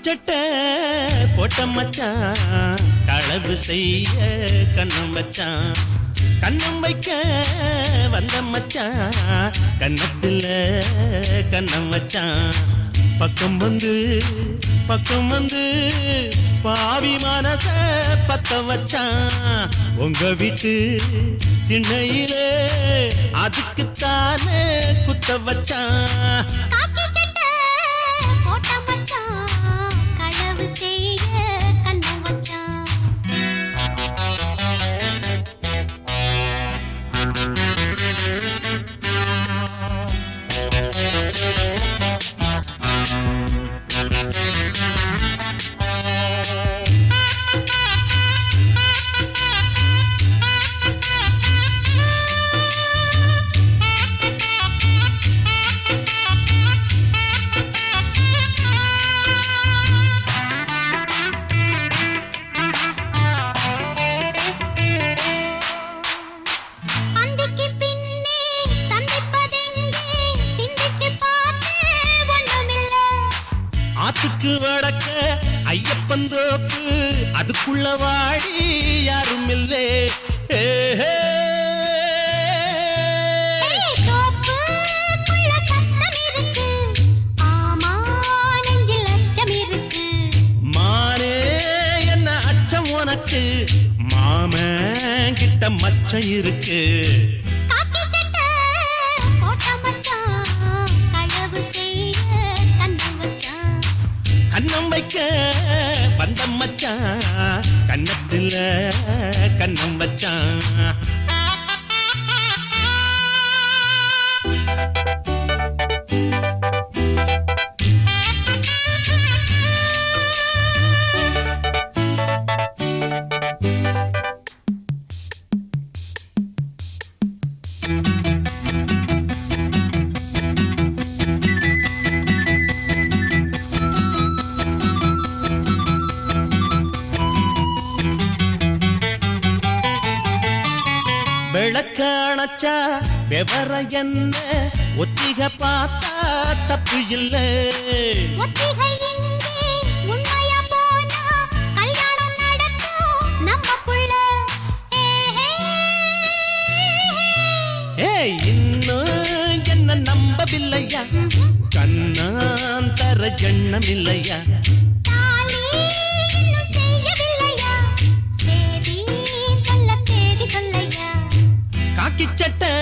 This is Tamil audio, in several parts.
சட்டை போட்ட மச்சான் களவு செய்ய கண்ணம் வச்சான் கண்ணம் வைக்க வந்த மச்சான் கண்ணத்துல கண்ணம் வச்சான் பக்கம் வந்து பாவி மனச பத்த வச்சான் உங்க வீட்டு திண்ணையிலே அதுக்குத்தானே குத்த வச்சான் ஆத்துக்கு வடக்க ஐயப்பன் தோப்பு அதுக்குள்ள வாடி யாரும் இல்லே மானே என்ன அச்சம் உனக்கு மாமன் கிட்ட மச்சம் இருக்கு கண்ணம் வைக்க வந்த மச்சான் கண்ணத்துல கண்ணம் வச்சான் விளக்க அணைச்சா விவர என்ன ஒத்திக பார்த்தா தப்பு இல்லை இன்னும் என்ன நம்பவில்லையா கண்ணாந்தர எண்ணம் இல்லையா சட்டை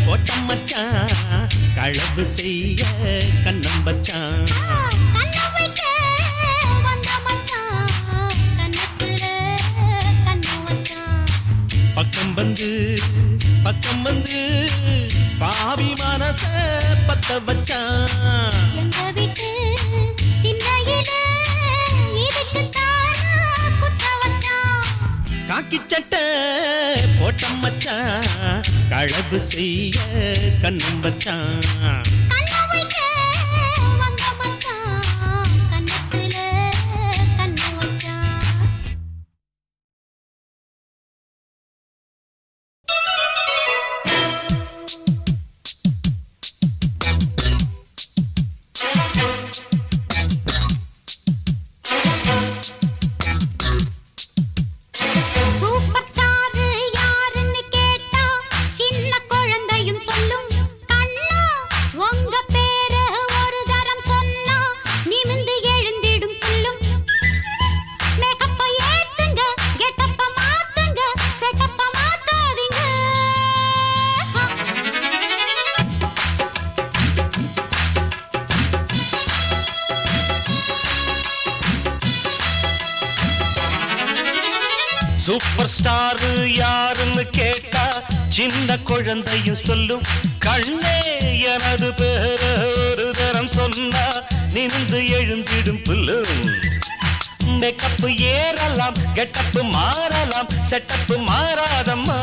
போட்ட மச்சான் களவு செய்ய கண்ணம் வச்சான் பக்கம் வந்து பாவி மனச பத்த வச்சான் காக்கி சட்டை போட்ட மச்சான் களவு செய்ய கண்ணம் வச்சான் சூப்பர் ஸ்டார் யாருன்னு கேட்டா சின்ன குழந்தையும் சொல்லும் கண்ணே எனது பேர ஒரு தரம் சொன்னா நிமிந்து எழுந்திடும் புல்லும் மேக்கப் ஏறலாம் கெட்டப் மாறலாம் செட்டப் மாறாதம்மா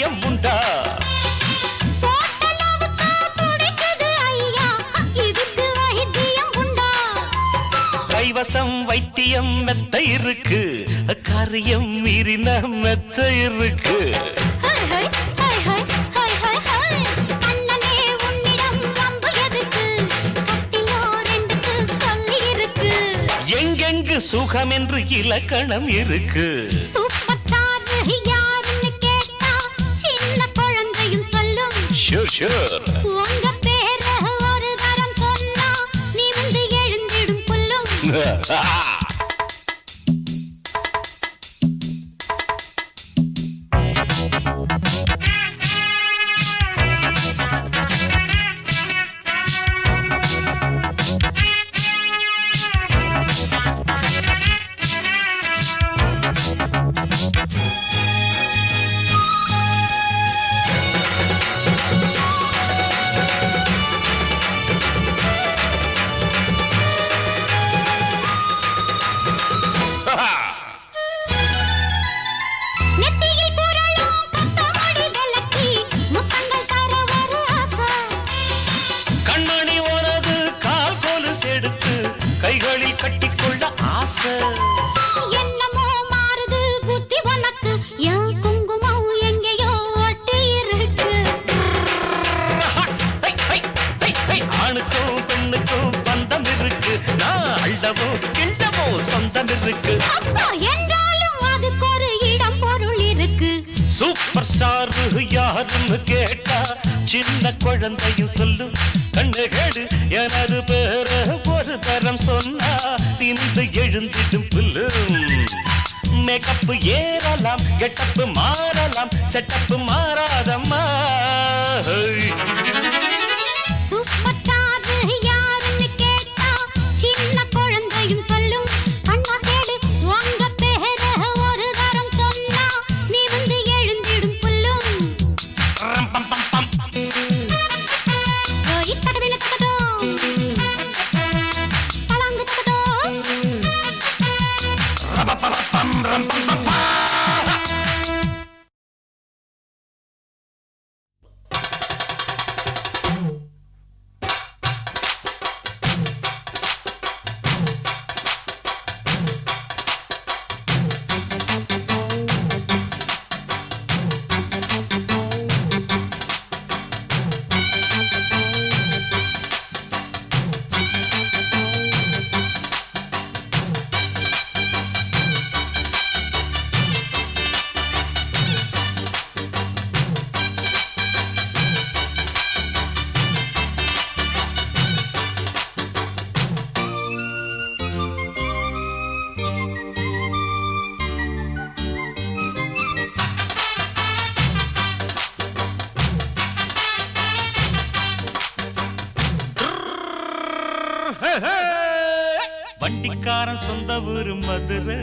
வைத்தியம் உண்டா? கைவசம் வைத்தியம் மெத்த இருக்கு, காரியம் மீறின மெத்த இருக்கு. எங்கெங்கு சுகம் என்று இலக்கணம் இருக்கு. சூப்பர் ஸ்டார் யாருன்னு கேட்டா சின்ன குழந்தையும் சொல்லும். Sure sure. உங்க பேரை ஒரு தரம் சொன்னா நீ வந்து எழுந்திடும் புல்லும். என்னமோ மாறுது புத்தி உனக்கு, என் குங்குமம் எங்கேயோ ஒட்டி இருக்கு. ஆணுக்கும் பெண்ணுக்கும் பந்தம் இருக்கு, நான் அள்ளவோ கிண்டவோ சொந்தம் இருக்கு. என்றாலும் அதுக்கு ஒரு இடம் பொருள் இருக்கு. சூப்பர் ஸ்டார் யாருன்னு கேட்டா சின்ன குழந்தையும் சொல்லும். கண்ணுகேடு எனது பேர ஒரு தரம் சொன்னா திந்து எழுந்திடும் புல்லும். மேக்கப் ஏறலாம், கெட்டப் மாறலாம், செட்டப் மாறாதம்மா. சூப்பர் ஸ்டார் யாருன்னு கேட்டா சின்ன குழந்தையும் சொல்லும். அண்ணா கேடு உங்க பேர ஒரு தரம் சொன்னா நீ வந்து எழுந்திடும் புல்லும். வண்டிக்காரன் சொந்த ஊரு மதுரை,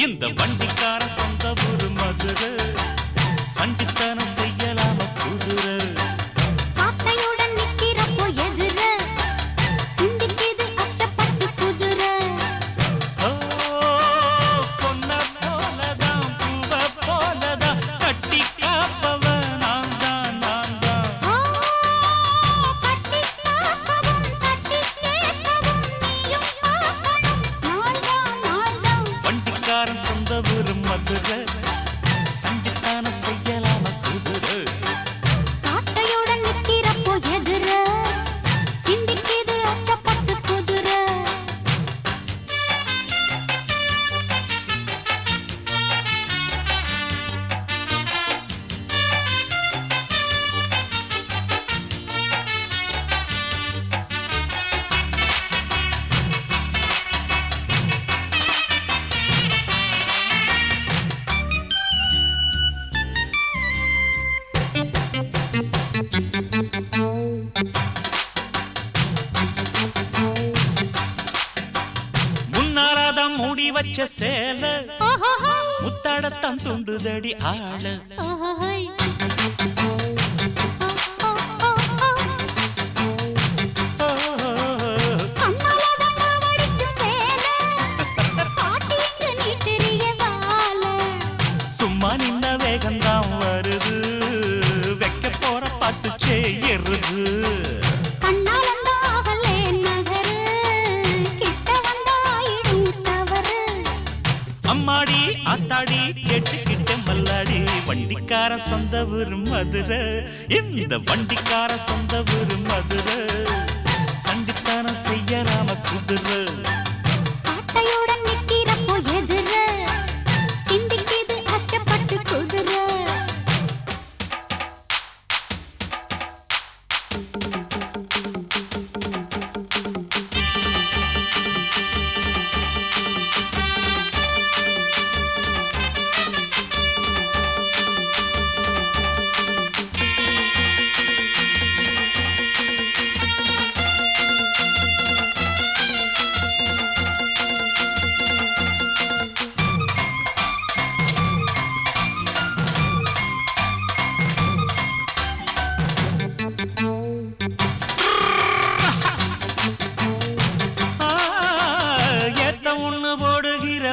இந்த வண்டிக்காரன் சொந்த ஊரு மதுரை. சண்டித்தனம் செய்யலாம குதிரை, சாட்டையுடன் நிக்கிறப்போ எதிர சிந்திக்கிது அச்சப்பட்டு குதிரை. பொன்ன போலதான் பூவ போலதான் கட்டி காப்பவ நான் தான், நான் தான். கட்டி காக்கவும் கட்டி கேட்கவும் நீயும் பார்க்கணும், நாள்தான் நாள்தான். வண்டிக்காரன் சொந்த ஊரு மதுரை, சண்டித்தனம் செய்யலாம குதிரை. சாட்டையுடன் நிக்கிறப்போ எதிர சிந்திக்கிது அச்சப்பட்டு குதிரை. முன்னாராதான் மூடி வச்ச சேல முத்தாடத்தான் துண்டுதடி ஆள. சும்மா நின்ன வேகந்தான் வருது, நகரு கண்ணாலந்தாவலே நகரு கிட்ட வந்தாயிடும் தவறு அம்மாடி ஆத்தாடி கேட்டுக்கிட்ட மல்லாடி வண்டிக்கார சொந்த ஊர் மதுரை இந்த வண்டிக்கார சொந்த ஊர் மதுரை சண்டித்தானம் செய்யலாம குதிரை சாட்டையுடன் நிக்கிறப்போ எதிர சிந்திக்கிது அச்சப்பட்டு குதிரை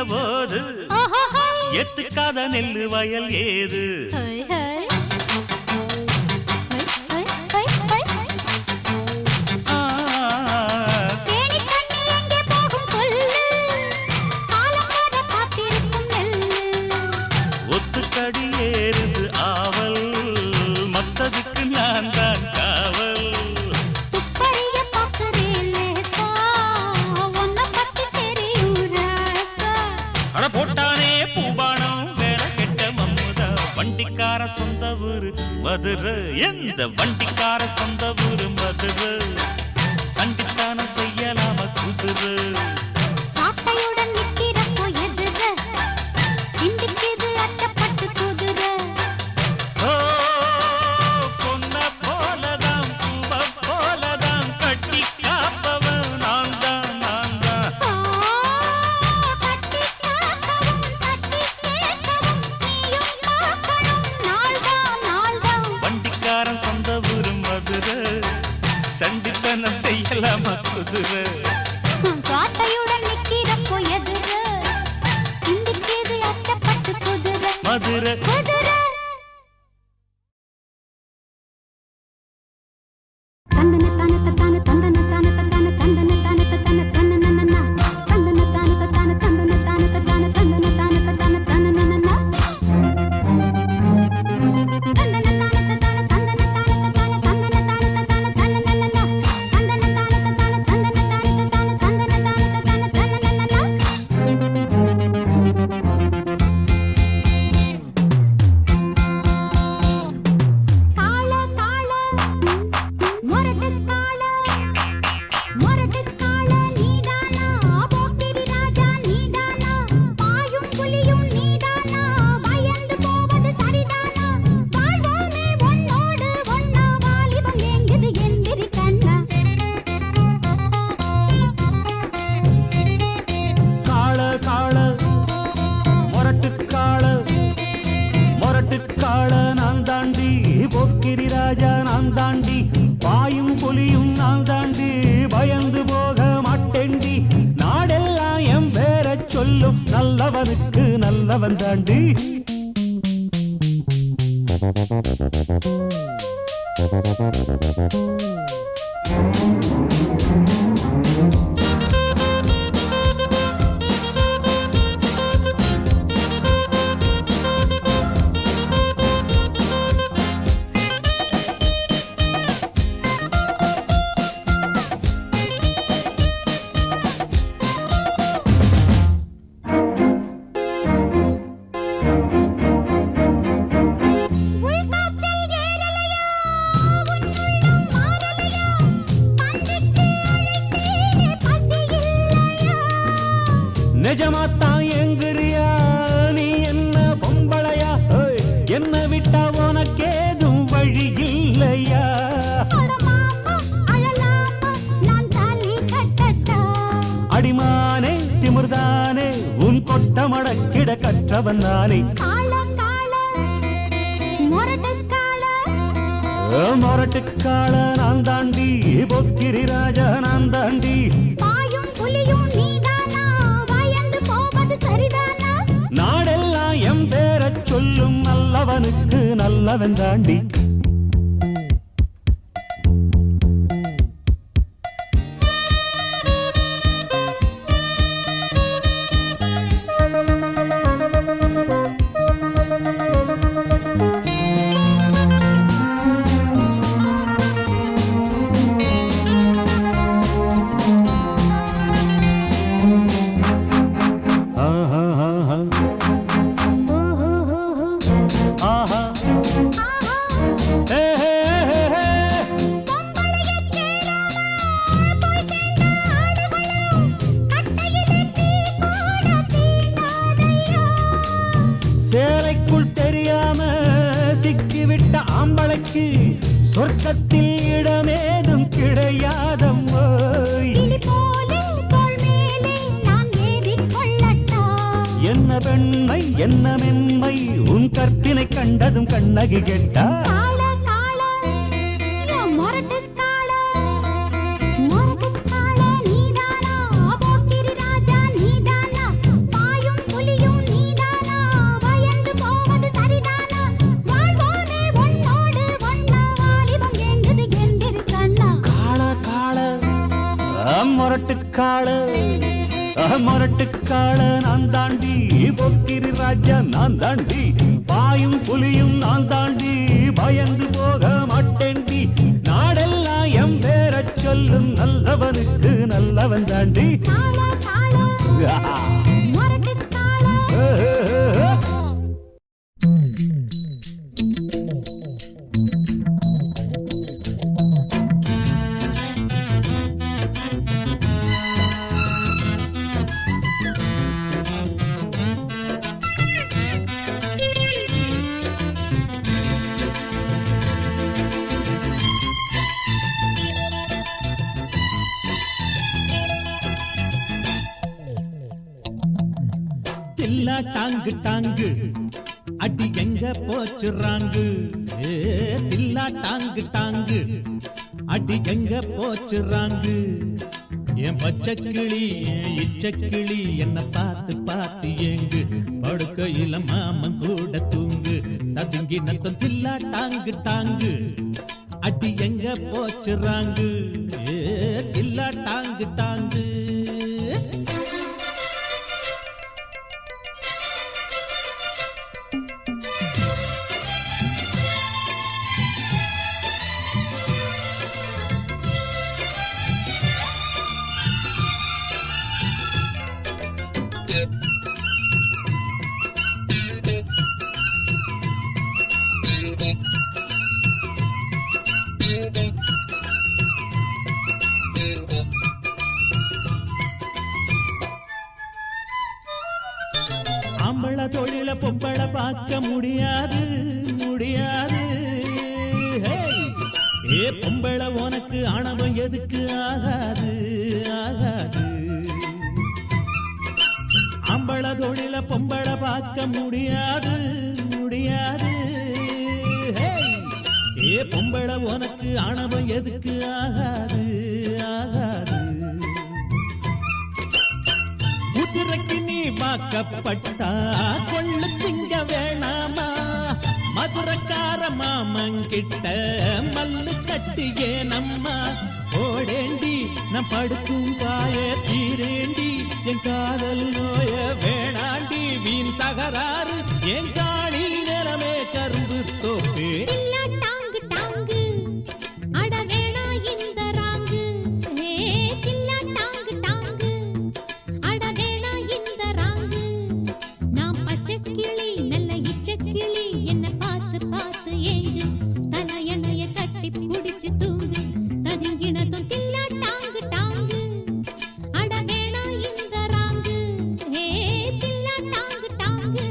போது எத்துக்காத நெல்லு வயல் ஏது ஒத்துக்கடி ஏறுது ஆவல் மத்ததுக்கு நான் தான் காவல் போட்டானே பூபானம் வேற கெட்ட மம்முதா வண்டிக்கார சொந்த ஊரு மதுரை எந்த வண்டிக்கார சொந்த ஊரு மதுரை சண்டித்தானம் செய்யலாம குதிரை சாட்டையுடன் நிக்கிறப்போ எதிர சிந்திக்கிது அச்சப்பட்டு குதிரை ஓ பொன்ன போலதான் பூவ போலதான் கட்டி காப்பவன் நான் தான் நான் தான் வண்டிக்காரன் சொந்த ஊரு மதுரை சண்டித்தனம் செய்யலாமா குதிரை சாட்டையுடன் நிக்கிறப்போ எதிர சிந்திக்கிது அச்சப்பட்டு குதிரை மதுரை குதிரை நல்லவனுக்கு நல்லவன் தாண்டி நிஜமாத்தான் எங்குறியா நீ என்ன பொம்பளையா என்ன விட்டா உனக்கேதும் வழி இல்லையா அடிமானே திமிர்தானே உன் கொட்ட மடக்கிட கற்றவன் நானே மொரட்டுக்கால நான் தாண்டி பொக்கிரி ராஜா நான் தாண்டி நாடெல்லாம் எம் பேரச் சொல்லும் நல்லவனுக்கு நல்லவன் தாண்டி ஆசைக்கு சொர்க்கத்தில் இடமேதும் கிடையாதம்மோ. கிளி போலே தோள் மேலே நான் ஏறிக்கொள்ளட்டா? என்ன பெண்மை என்ன மென்மை உன் கற்பினை கண்டதும் கண்ணகி கெட்டா. காள காள என் மொரட்டு காள, மொரட்டு காள நீதானா? போக்கிரி ராஜா நீதானா? பாயும் புலியும் நீதானா? பயந்து போவது சரிதானா? வாழ்வோமே உன்னோடு ஒன்னா, வாலிபம் ஏங்குது எந்திரு கண்ணா. காள காள மொரட்டுக்காள மொரட்டுக்காள நான் தாண்டி, பொக்கிரி ராஜா நான் தாண்டி, பாயும் புலியும் நான் தாண்டி, பயந்து போக மாட்டேண்டி. நாடெல்லாம் எம் பேரச் சொல்லும் நல்லவனுக்கு நல்லவன் தாண்டி. காள காள மொரட்டு காள. தில்லா டாங்கு டாங்கு அடி எங்க போச்சுறாங்கு. தில்லா டாங்கு டாங்கு அடி எங்க போச்சுறாங்கு. என் பச்சை கிளி என் இச்ச கிளி என்ன பார்த்து பார்த்து ஏங்கு. படுக்கையில மாமன் கூட தூங்கு. ததுங்கி நத்தம் தில்லா டாங்கு டாங்கு அடி எங்க போச்சுறாங்கு. தில்லா டாங்கு டாங்கு. ஆம்பள தொழில பொம்பள பார்க்க முடியாது முடியாது. ஏ பொம்பள உனக்கு ஆணவம் எதுக்கு ஆகாது ஆகாது. ஆம்பள தொழில பொம்பள பார்க்க முடியாது முடியாது. ஏ பொம்பள உனக்கு ஆணவம் எதுக்கு ஆகாது ஆகாது. குதிரைக்கு நீ வாக்கப்பட்டா கொள்ளு திங்க வேணாமா. மதுரக்கார மாமங்கிட்ட மல்லு கட்டியே நம்மா. ஓடேண்டி நான் படுக்கும் காய தீரேண்டி. என் காதல் நோய வேணாண்டி வீண் தகராறு. என் காணி நிலமே கரும்பு தோப்பே. தில்லா டாங்கு டாங்கு அட வேணா இந்த ராங்கு. தில்லா டாங்கு டாங்கு அட வேணா இந்த ராங்கு. நான் பச்சை கிளி நல்ல இச்ச கிளி என்ன பார்த்து பார்த்து ஏங்கு. தலையணைய கட்டி புடிச்சு தூங்கு. ததுங்கினதும் தில்லா டாங்கு டாங்கு அட வேணா இந்த ராங்கு. தில்லா டாங்கு டாங்கு.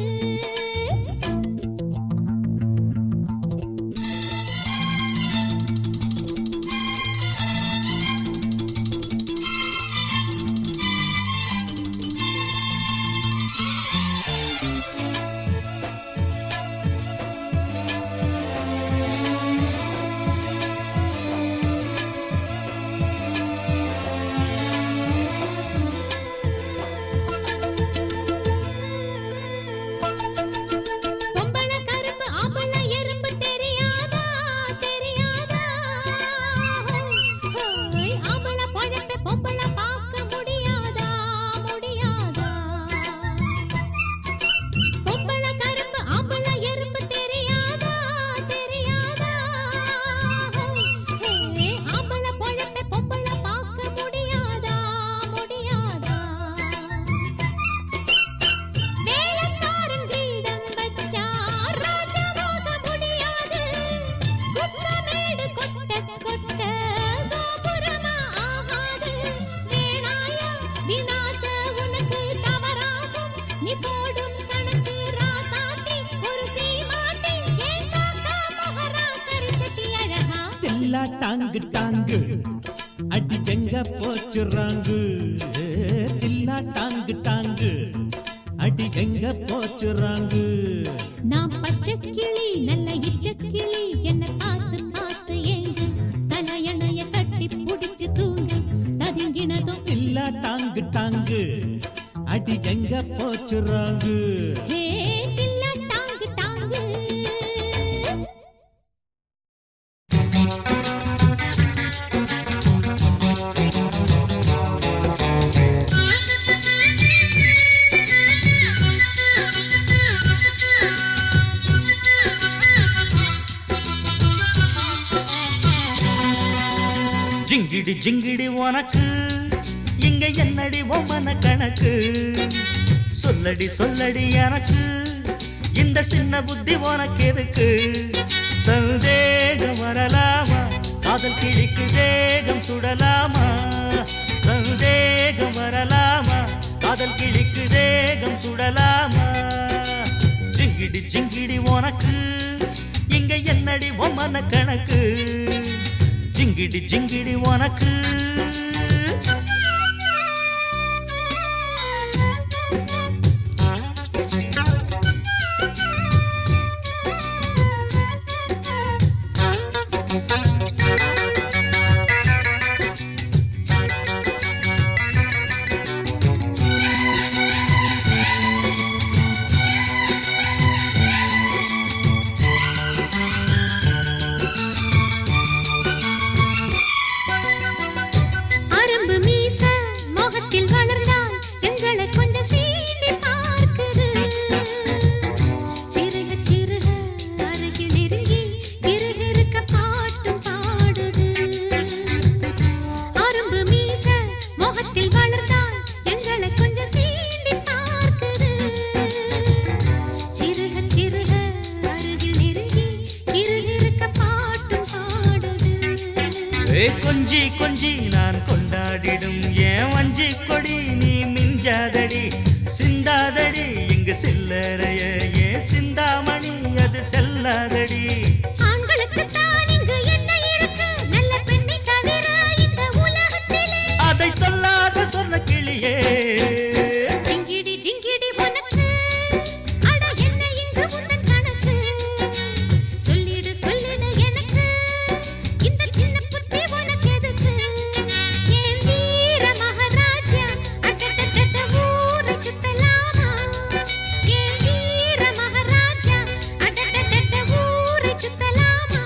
டாங்கு டாங்கு அடி எங்க போச்சுறாங்கு தில்லா டாங்கு டாங்கு அடி எங்க போச்சுறாங்கு நான் பச்சை கிளி நல்ல இச்ச கிளி என்ன பார்த்து பார்த்து ஏங்கு தலையணைய கட்டி புடிச்சு தூங்கு ததுங்கினதும் தில்லா டாங்கு டாங்கு அடி எங்க போச்சுறாங்கு ஹே தில்லா டாங்கு டாங்கு ஜிங்கிடி ஜிங்கிடி உனக்கு இங்க என்னடி ஒம்மன கணக்கு சொல்லடி சொல்லடி எனக்கு இந்த சின்ன புத்தி உனக்கு எதுக்கு சந்தேகம் வரலாமா காதல் கிழிக்கு வேகம் சுடலாமா சந்தேகம் வரலாமா காதல் கிழிக்கு வேகம் சுடலாமா ஜிங்கிடி ஜிங்கிடி உனக்கு இங்க என்னடி ஒம்மன கணக்கு ஜிங்கிடி ஜிங்கிடி உனக்கு கொஞ்சி கொஞ்சி நான் கொண்டாடிடும் ஏன் வஞ்சி கொடி நீ மிஞ்சாதடி சிந்தாதடி இங்கு சில்லறைய ஏன் சிந்தாமணி அது செல்லாதடி ஆண்களுக்கு தான் இங்கு என்ன இருக்கு நல்ல பெண்ணை தவிர இந்த உலகத்திலே அதை சொல்லாத சொன்ன கிளியே ஜிங்கிடி ஜிங்கிடி உனக்கு அட என்ன இங்கு உந்தன் கணக்கு சொல்லிடு சொல்லிடு எனக்கு இந்த சின்ன புத்தி உனக்கு எதுக்கு ஏன் வீர மகாராஜா அட்டட்டட்ட ஊரை சுத்தலாமா ஏன் வீர மகாராஜா அட்டட்டட்ட ஊரை சுத்தலாமா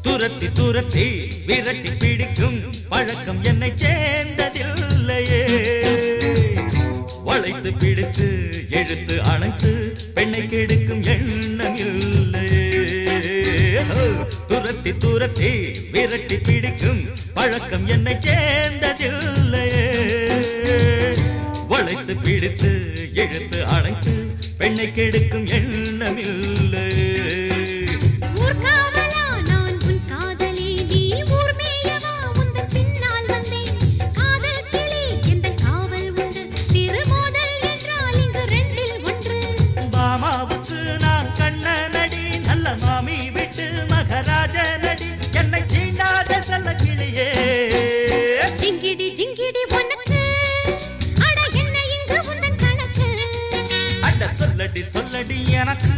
துரத்தி துரத்தி விரட்டி பிடிக்கும் பழக்கம் என்னை சேர்ந்ததில்லையே வளைத்து பிடித்து எழுத்து அணைத்து பெண்ணை கெடுக்கும் எண்ணம் இல்லையே துரத்தி துரத்தி விரட்டி பிடிக்கும் பழக்கம் என்னை சேர்ந்ததில்லையே வளைத்து பிடித்து எழுத்து அணைத்து பெண்ணை கெடுக்கும் எண்ணம் இல்லையே மாமி விட்டு மகராஜனடி என்னை சீண்டாத செல்ல கிளியே ஜிங்கிடி ஜிங்கிடி உனக்கு அட என்ன இங்கு உந்தன் கணக்கு அட சொல்லடி சொல்லடி எனக்கு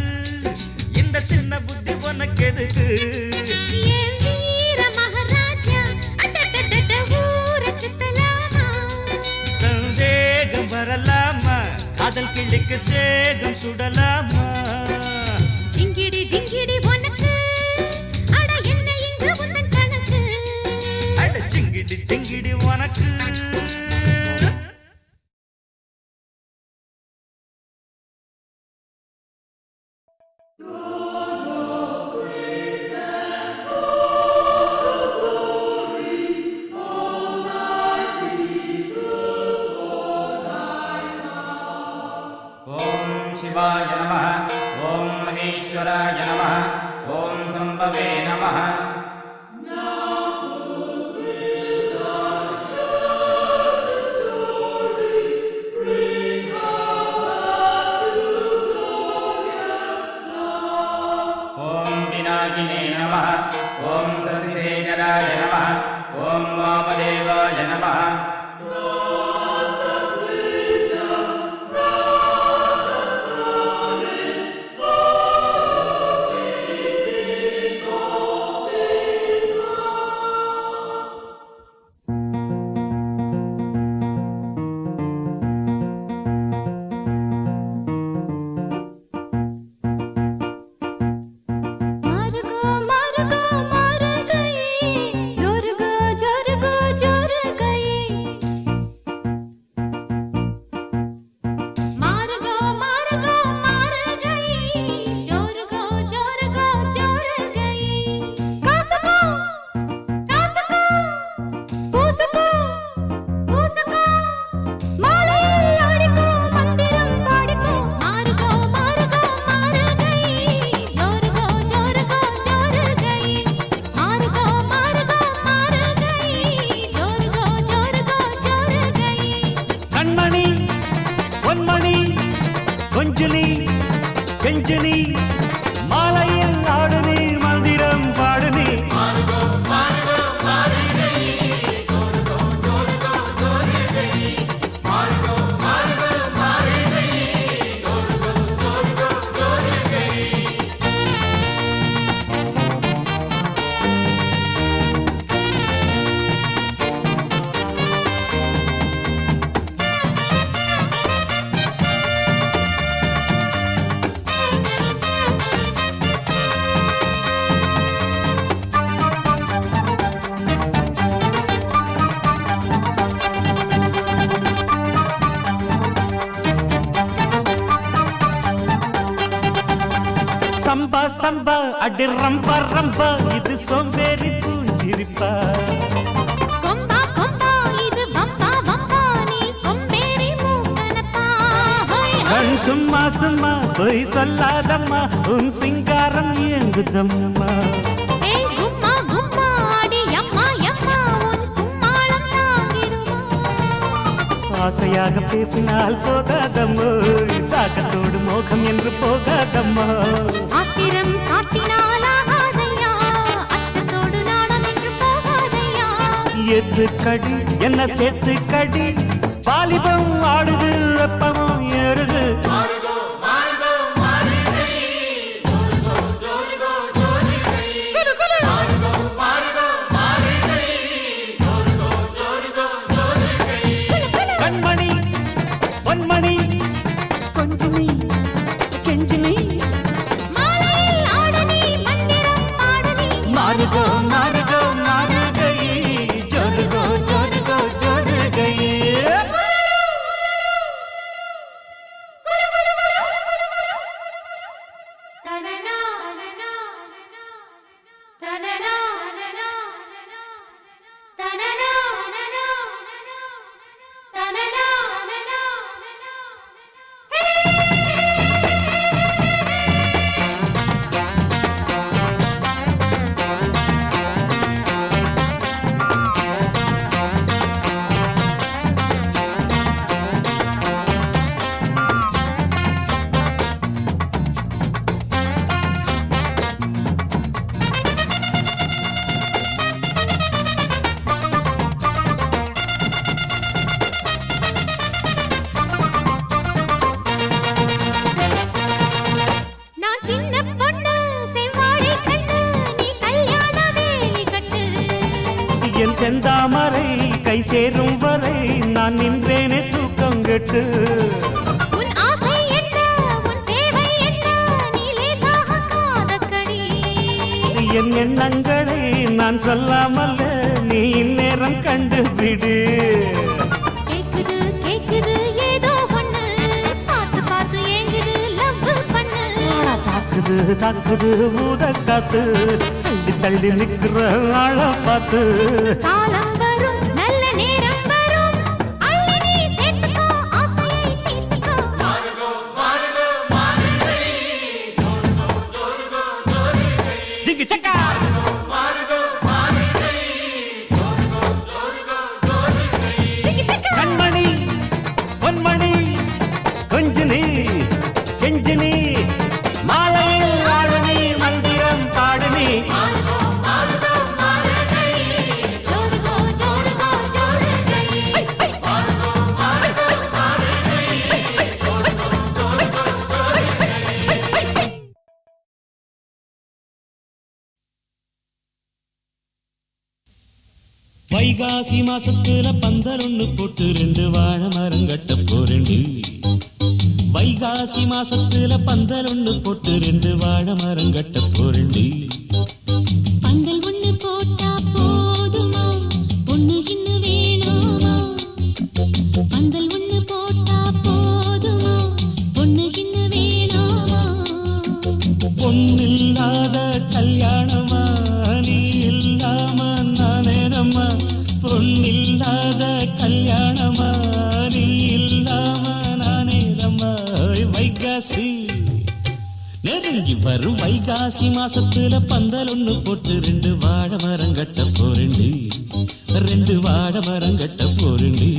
இந்த சின்ன புத்தி உனக்கு எதுக்கு ஏன் வீர மகாராஜா அட்டட்டட்ட ஊரை சுத்தலாமா சந்தேகம் வரலாமா காதல் கிளிக்கு சேகம் சுடலாமா ஜிங்கிடி ஜிங்கிடி உனக்கு அட என்ன இங்கு உந்தன் கணக்கு அட ஜிங்கிடி ஜிங்கிடி உனக்கு God of grace நமः ஓம் விநாயகினே நமः ஓம் சசிசேகராய நமः ஓம் வாமதேவாய நமः மாருகோ மாருகோ மாருகையே ஜோருகோ ஜோருகோ ஜோருகையே மாருகோ மாருகோ மாருகையே ஜோருகோ ஜோருகோ ஜோருகையே காசுகோ காசுகோ பூசுகோ பூசுகோ மாலையில் ஆடிக்கோ மந்திரம் பாடிக்கோ மாருகோ மாருகோ மாருகையே ஜோருகோ ஜோருகோ ஜோருகையே மாருகோ மாருகோ மாருகையே ஜோருகோ ஜோருகோ ஜோருகையே கண்மணி பொன்மணி கொஞ்சுனி கெஞ்சுனி மாலையில் ஆடுனி மந்திரம் பாடுனி சம்பா சம்பா அடி ரம்பா ரம்பா இது சோம்பேறி பூஞ்சிரிப்பா கொம்பா கொம்பா இது வம்பா வம்பா நீ கொம்பேறி மூக்கனப்பா ஹோய் ஹோய் கண் சும்மா சும்மா பொய் சொல்லாதம்மா உன் சிங்காரம் ஏங்குதம்மா ஏய் கும்மா கும்மா அடி அம்மா அம்மா உன் கும்மாளம் தாங்கிடுமா ஆசையாக பேசினால் போகாதம்மோ தாக்கத்தோடு மோகம் என்று போகாதம்மா ஆத்திரம் காட்டினால் ஆகாதையா அச்சத்தோடு நாடம் என்று போகாதையா எது கடி என்ன சேர்த்து கடி வாலிபம் ஆடுது வெப்பமும் ஏறுது கண்மணி பொன்மணி கொஞ்சுனி கெஞ்சுனி மாலையில் ஆடனி மந்திரம் பாடனி மாறுகோ மாறுகோ மாறுகை ஜோருகோ ஜோருகோ ஜோருகை தனனா தனனா தனனா தனனா நான் சின்ன பொண்ணு செவ்வாழை கண்ணு நீ கல்யாண வேலி கட்டு என் செந்தாமரை கை சேரும் வரை நான் நின்றேனே தூக்கம் கெட்டு உன் ஆசை என்ன உன் தேவை என்ன நீ லேசாக காதக்கடி என் எண்ணங்களை நான் சொல்லாமல் நீ இந்நேரம் கண்டுபிடு கேக்குது கேக்குது ஏதோ ஒண்ணு பார்த்து பார்த்து ஏங்குது லவ் பண்ணு தாக்குது தாக்குது ஊத காத்து தள்ளி தள்ளி நிக்கிற ஆள பார்த்து காலம் வரும் நல்ல நேரம் வரும் அள்ளி நீ சேர்த்துக்கோ ஆசையை தீர்த்துக்கோ ஜிங்கி சக்கா வைகாசி மாசத்துல பந்தல் ஒண்ணு போட்டு 2 வாழை மரம் கட்ட போறேண்டி. வைகாசி மாசத்துல பந்தல் ஒண்ணு போட்டு 2 வாழை மரம் கட்ட போறேண்டி. பந்தல் ஒண்ணு போட்டா போதுமா, பொண்ணு கிண்ணு வேணாமா? பந்தல் ஒண்ணு போட்டா போதுமா, பொண்ணு கிண்ணு வேணாமா? பொண்ணில்லாத கல்யாணமா நீ இல்லாம நானேனம்மா. பொண்ணில்லாத கல்யாணமா நீ இல்லாம நானேனம்மா. வைகாசி நெருங்கி வரும் வைகாசி மாசத்துல பந்தல் ஒண்ணு போட்டு 2 வாழை மரம் கட்ட போறேண்டி. 2 வாழை மரம் கட்ட போறேண்டி.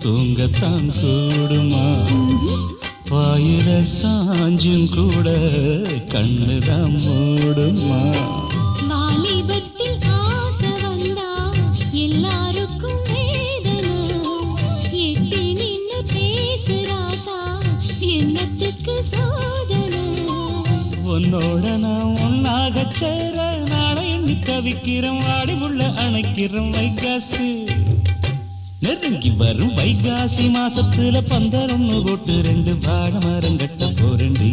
தூங்கத்தான் கூடுமா, பாயிர சாஞ்சும் கூட கண்ணுதான் மூடுமா. வாலிபத்தில் ஆசை வந்தா எல்லாருக்கும் வேதனை, எட்டி நின்னு பேசுறாசா என்னத்துக்கு சோதனை. உன்னோட நான் ஒன்னாக சேர நாளை எண்ணி தவிக்கிறோம், வாடி உள்ள அணைக்கிறோம். வைகாசி நெருங்கி வரும் வைகாசி மாசத்துல பந்தல் ஒண்ணு போட்டு 2 வாழை மரம் கட்ட போறேண்டி.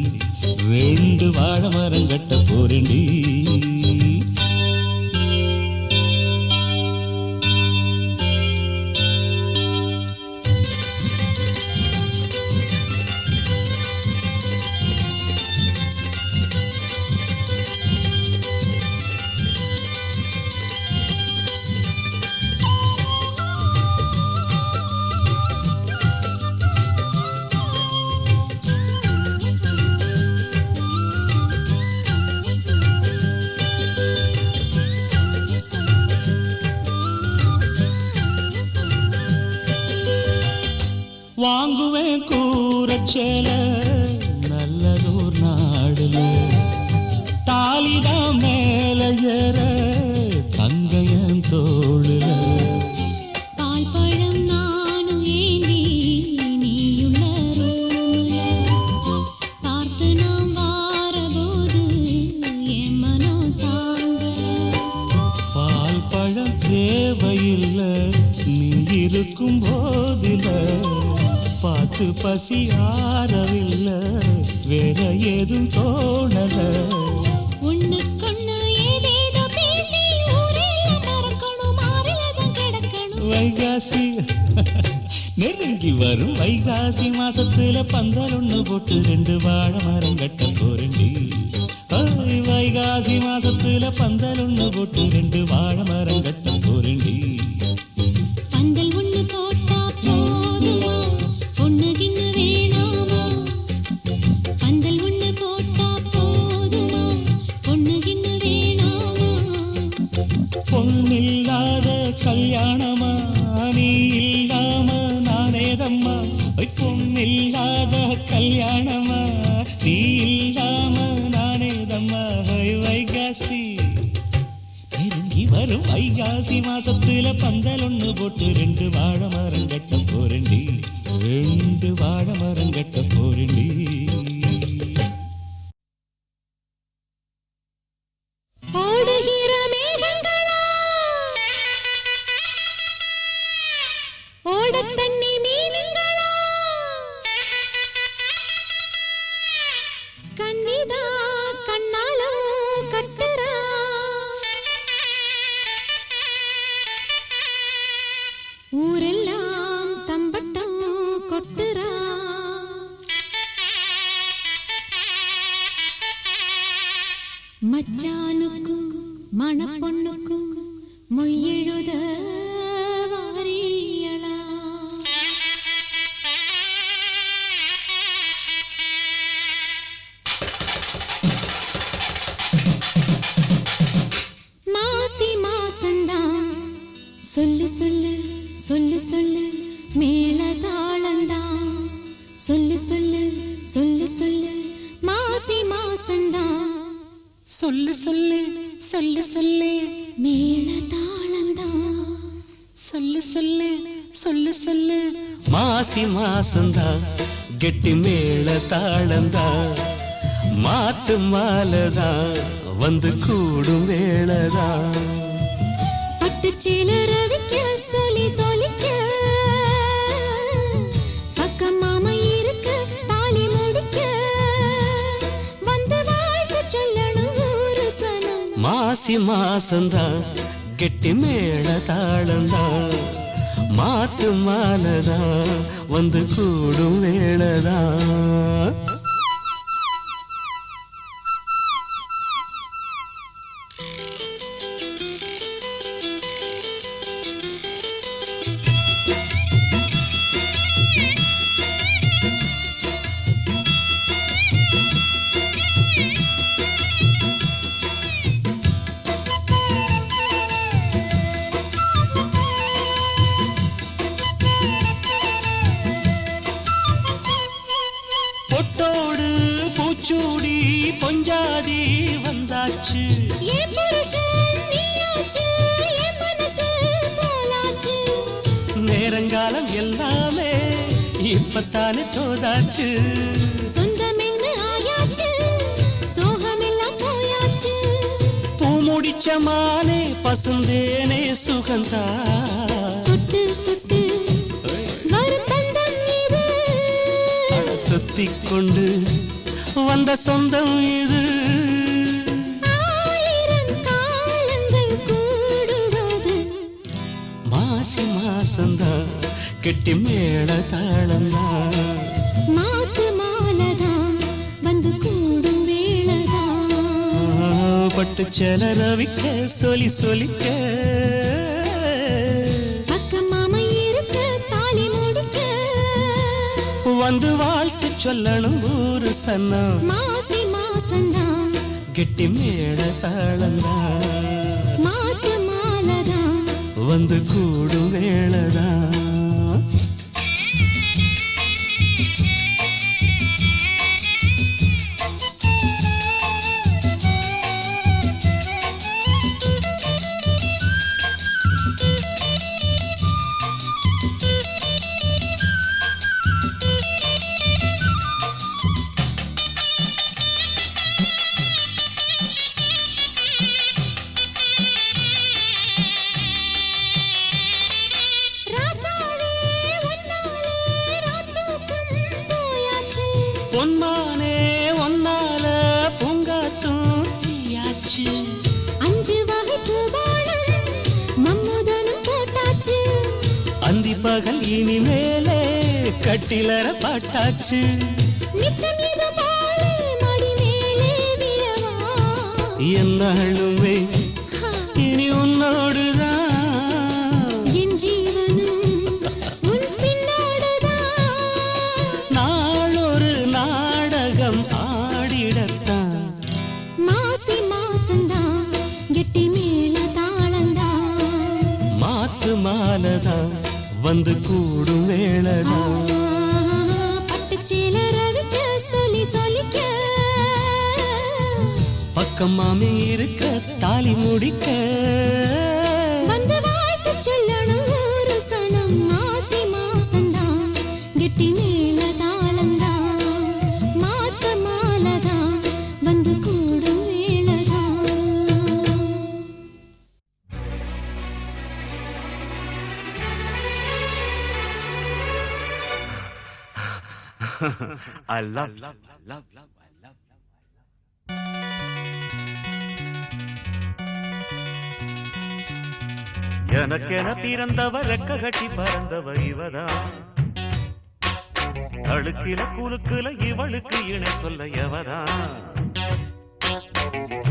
2 வாழை மரம் கட்ட போறேண்டி. வாங்குவேன் கூரச்சேல நல்லதோர் நாடுல, தாலிதான் மேல ஏற தங்கையன் தோளுல. பால் பழம் நானும் ஏந்தி நீயுள்ள ரூமுல, பார்த்து நாம் வாரபோது என் மனம் தாங்கல. பால் பழம் தேவையில்லை நீ இருக்கும் போதில, பார்த்து பசி ஆறவில்லை வேற ஏதும் தோணல. ஒண்ணுக்கொண்ணு ஏதேதோ பேசி ஊரெல்லாம் மறக்கணும், மாறிலதான் கிடக்கணும். வைகாசி நெருங்கி வரும் வைகாசி மாசத்துல பந்தல் ஒண்ணு போட்டு 2 வாழை மரம் கட்ட போறேண்டி. வைகாசி மாசத்துல பந்தல் ஒண்ணு போட்டு 2 வாழை மரம் கட்ட போறேண்டி. பந்தல் ஒண்ணு போட்டா போதுமா, பொண்ணு கிண்ணு வேணாமா? பந்தல் ஒண்ணு போட்டா போதுமா, பொண்ணு கிண்ணு வேணாமா? பொண்ணில்லாத கல்யாணமா நீ இல்லாம நானேதம்மா. பொண்ணில்லாத கல்யாணமா நீ இல்லாம நானேதம்மா. வைகாசி நெருங்கி வரும் வைகாசி மாசத்துல பந்தல் ஒண்ணு போட்டு 2 வாழை மரம் கட்ட போறேண்டி. 2 வாழை மரம் கட்ட போறேண்டி. ஓடுகிற மேகங்களா, ஓடத் தண்ணி மீனுங்களா, கண்ணிதா கண்ணாலும் கட்டுறா, ஊரெல்லாம் தம்பட்டம் கொட்டுறா. மச்சானுக்கும் மணப்பொண்ணுக்கும் மொய்யெழுத வாரியலா மாசி மாசந்தான் சொல்லு சொல்லு சொல்லு சொல்லு மேளதாளந்தான் சொல்லு சொல்லு சொல்லு சொல்லு மாசி மாசந்தான் சொல்லு சொல்லு சொல்லு சொல்லு மேளதாளந்தான் சொல்லு சொல்லு சொல்லு சொல்லு மாசி மாசந்தா கெட்டி மேள தாளந்தா மாட்டு மாலதா வந்து கூடும் வேளதா பட்டுச்சேல ரவிக்க சொல்லி சொல்லிக்க பக்கம் மாமா இருக்க தாலி முடிக்க வந்து வாழ்த்து சொல்லணும் ஒரு சனம் மாசி மாசந்தா கெட்டி மேள தாளந்தா மாட்டு மாலதா வந்து கூடும் வேளதா பொட்டோடு பூச்சூடி பொஞ்சாதி வந்தாச்சு ஏன் புருஷன் நீயாச்சு என் மனசு போலாச்சு நேரங்காலம் எல்லாமே இப்பத்தானே தோதாச்சு சொந்தமென்னு ஆயாச்சு சோகமெல்லாம் போயாச்சு பூ முடிச்ச மானே பசுந்தேனே சுகந்தா தொட்டு தொட்டு வரும் தந்தம் இது தொத்திக் கொண்டு வந்த சொந்தம் இது ஆயிரம் காலங்கள் கூடுவது மாசி மாசந்தா கெட்டி மேள தாளந்தா மாத்து மாலதான் வந்து கூடும் வேளதான் பட்டு செல ரவிக்க சொல்லி சொல்லிக்க பக்கம் மாமா இருக்க தாலி முடிக்க வந்து வாழ்த்து சொல்லணும் ஊரு சன்னம் மாசி மாசந்தான் கெட்டி மேள தாளந்தா மாத்து மாலதான் வந்து கூடும் வேளதா ராசாவே ஒன்னாலே ராத்தூக்கம் போயாச்சு பொன்மானே ஒன்னால பூங்காத்தும் தீயாச்சு 5 வகை பூபானம் மம்முதனும் போட்டாச்சு அந்தி பகல் இனிமேலே கட்டிலற பாட்டாச்சு நித்தம் இது பாலே மடி மேலே விழவா என்னாலுமே இனி உன்னோடுதான் என் ஜீவனும் உன் பின்னோடுதான் நாளொரு நாடகம் ஆடிடத்தான் மாசி மாசந்தான் கெட்டி மேல தாளந்தான் மாத்து மாலதான் வந்து கூடும் வேளதான் பட்டுச்சேல ரவிக்க சொல்லி சொல்லிக்க பக்கம் மாமி இருக்க தாலி முடிக்க வந்து வாழ்த்து சொல்லணும் ஒரு சனம் மாசி மாசந்தான் கெட்டி மேல தாளந்தான் மாத்த மாலதான் வந்து கூடும் வேளதான் I love. எனக்கென பிறந்தவ ரெக்க கட்டி பறந்தவ இவதான் அழுக்கில குலுக்குல இவளுக்கு இணை சொல்ல எவதான்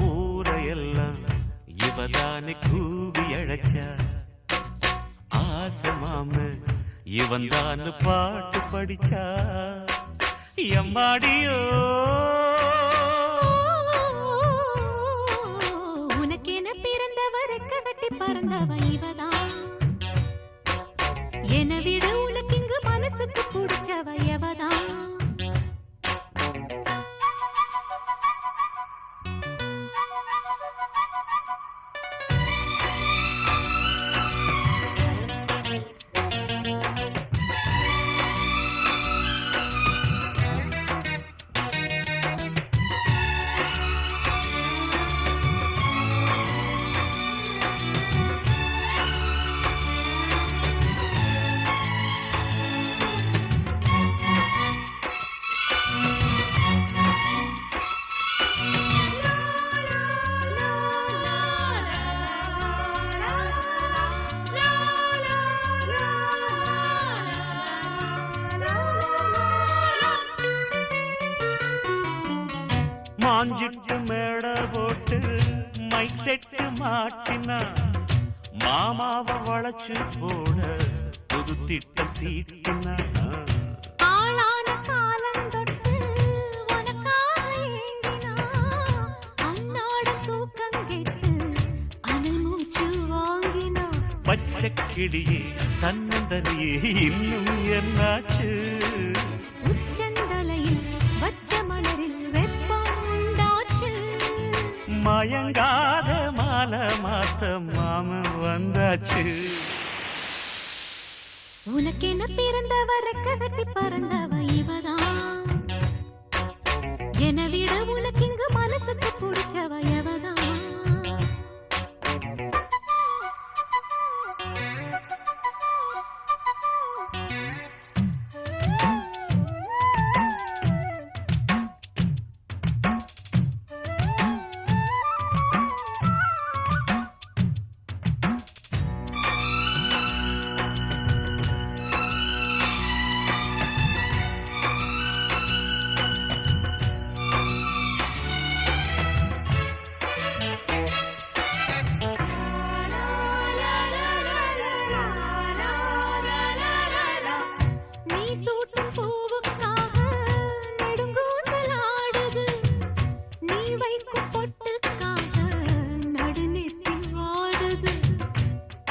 ஊர ஊரையெல்லாம் இவதானே கூவி அழைச்சா ஆசை மாம இவன் தான் பாட்டு படிச்சா எம்மாடியோ உனக்கென பிறந்தவருக்கு கட்டி பறந்தவ இவதான் என விட உனக்கு இங்கு மனசுக்கு பிடிச்சவ எவதான் மாஞ்சிட்டு மேட போட்டு மைக் செட்டு மாட்டினா மாமாவை வளைச்சு போட புது திட்டம் தீட்டினா ஆளான காலம் தொட்டு உனக்காக ஏங்கினா அன்னாட தூக்கம் கெட்டு அனல் மூச்சு வாங்கினா பச்சை கிளியே தன்னந்தனியே இன்னும் என்னாச்சு உச்சந்தலையில் வச்ச மலரில் வெப்பம் உண்டாச்சு மயங்காத மாலை மாத்த மாமன் வந்தாச்சு உனக்கென பிறந்தவரக்க கட்டி பறந்தவ இவதான் என விட உனக்கு இங்கு மனசுக்கு பிடிச்சவ எவதான்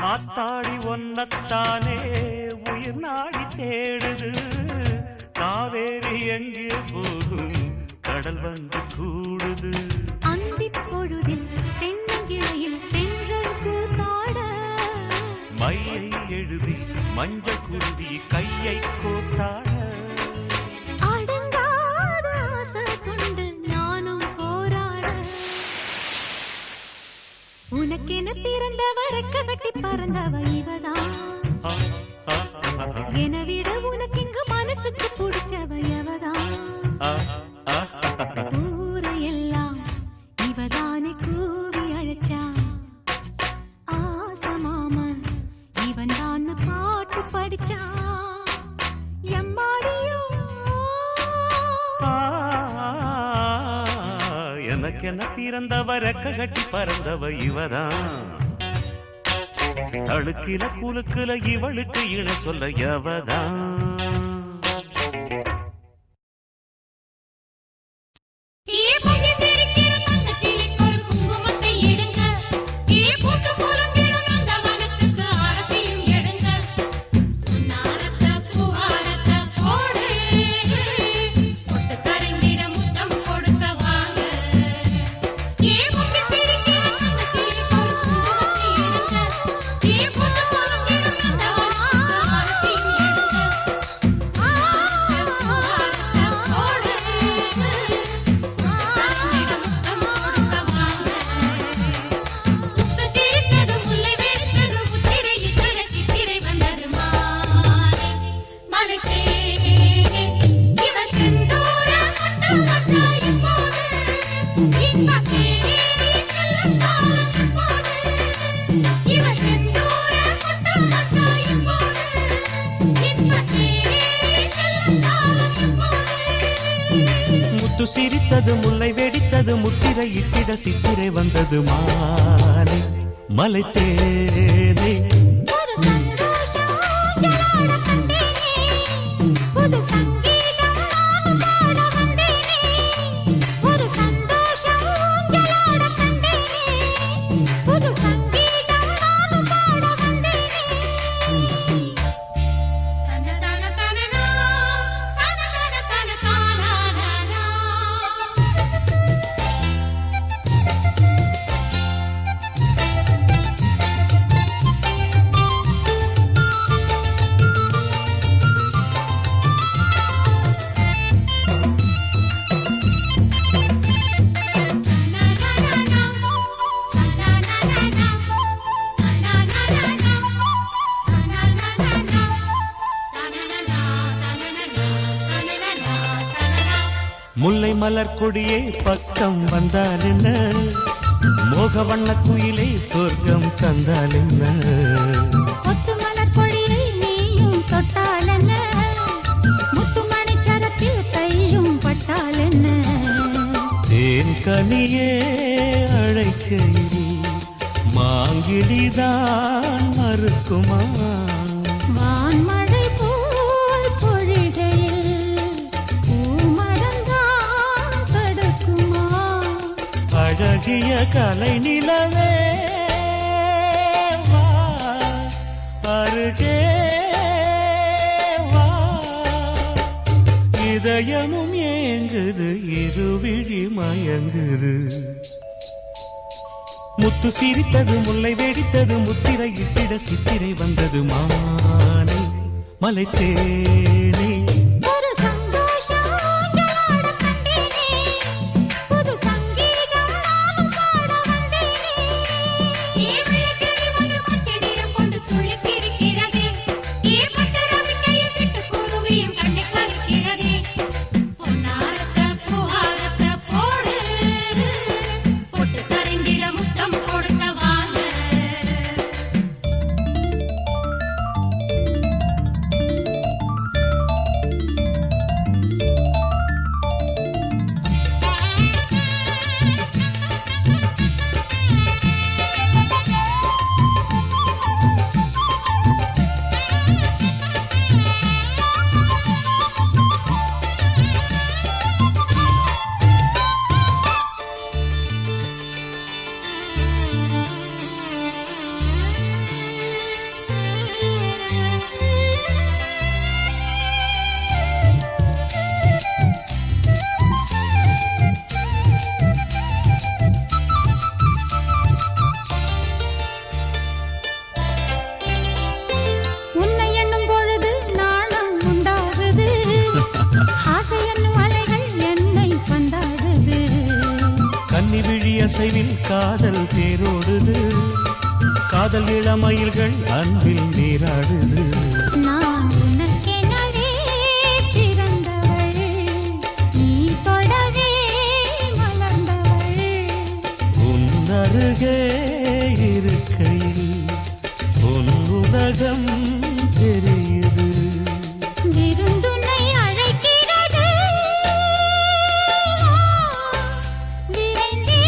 ஆத்தாடி ஒன்னத்தானே உயிர் நாடி தேடுது காவேரி எங்கே போகும் கடல் வந்து கூடுது அந்திப் பொழுதில் தென்னங்கிளையில் தென்றல் கூத்தாட மையை எழுதி மஞ்சள் குருவி கையை கோத்தாட அடங்காத ஆசை கொண்டு நானும் போராட உனக்கென பிறந்தவரக்க கட்டி பறந்தவ இவதான் என விட உனக்கு இங்கு மனசுக்கு பிடிச்சவ எவதான் ஊரையெல்லாம் இவதானே கூவி அழைச்சா ஆசை மாமன் இவன் தான் பாட்டு படிச்சா எம்மாடியோ எனக்கென பிறந்தவ ரெக்க கட்டி பறந்தவ இவதான் தடுக்கில குலுக்குல இவளுக்கு இண சொல்ல எவதான் முத்து சிரித்தது முல்லை வெடித்தது முத்திரை இட்டிட சித்திரை வந்தது மாலை மலை தேனே ஒரு சந்தோஷம் யாரோட கண்டேனே புது சங்கீதம் நானும் பாட வந்தேனே ஒரு சந்தோஷம் யாரோட கண்டேனே புது சங்கீதம் நானும் பாட வந்தேனே தன தன தனனா தன தன தன தானானா முல்லை மலர் கொடியே பக்கம் வந்தால் என்ன மோக வண்ண குயிலே சொர்க்கம் தந்தால் என்ன கொத்து மலர் கொடியை நீயும் தொட்டாலென்ன முத்துமணி சரத்தில் கையும் பட்டாலென்ன தேன் கனியே அழைக்கையில் மாங்கிலிதான் மறுக்குமா வான்மழை போல் பொழிகையில் பூமரந்தான் தடுக்குமா அழகிய கலை நிலவே வா அருகே வா இதயமும் ஏங்குது இருவிழி மயங்குது முத்து சிரித்தது முல்லை வெடித்தது முத்திரை இட்டிட சித்திரை வந்தது மாலை மலை தேனே ஒரு சந்தோஷம் யாரோட கண்டேனே புது சங்கீதம் நானும் பாட வந்தேனே விளக்கடி ஒன்று பச்சை நிறம் கொண்டு துள்ளி சிரிக்கிறதே பட்டு ரவிக்கையில் சிட்டுக்குருவியும் கண்ணை பறிக்கிறதே பொன்னாரத்த பூவாரத்த போடு பொட்டு கரைந்திட முத்தம் கொடுத்த வாங்க உன்னை எண்ணும் பொழுது நாணம் உண்டாகுது ஆசை என்னும் அலைகள் என்னை பந்தாடுது கன்னி விழி அசைவில் காதல் தேரோடுது காதல் இளமயில்கள் அன்பில் நீராடுது நான் உனக்கெனவே பிறந்தவள் நீ தொடவே மலர்ந்தவள் உன்னருகே இருக்கையில் உன் உலகம் தெரியுது விருந்துனை அழைக்கிறது விரைந்தே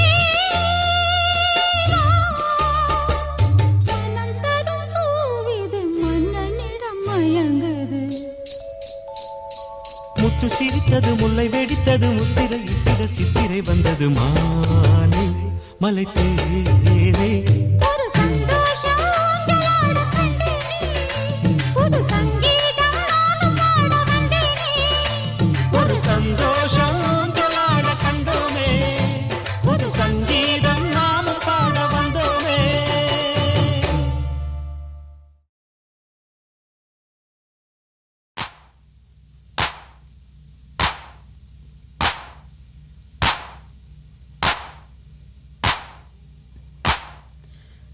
மனம் தரும் பூவிது மன்னனிடம் மயங்குது முத்து சிரித்தது முல்லை வெடித்தது முத்திரை இட்டிட சித்திரை வந்தது மாலை மலை தேனே ஒரு சந்தோஷம் யாரோட கண்டேனே புது சங்கீதம் நானும் பாட வந்தேனே ஒரு சந்தோஷம் தொழாட கண்டோமே புது சங்கீதம் நாம பாட வந்தோமே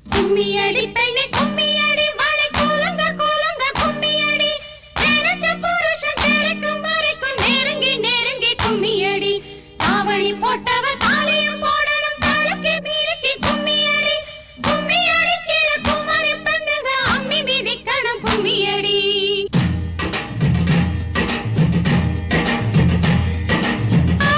கும்மியடி பெண்ணே கும்மியடி மழை கூலுங்க கூலுங்க கும்மியடி நினைச்ச புருஷன் கிடைக்கும் வரைக்கும் நெருங்கி நெருங்கி கும்மியடி தாவணி போட்டவ தாலியும் போடணும் தழுக்கி மீறி கும்மியடி கும்மியடி கீழ குமரி பெண்ணுங்க அம்மி மிதிக்கணும் கும்மியடி ஆ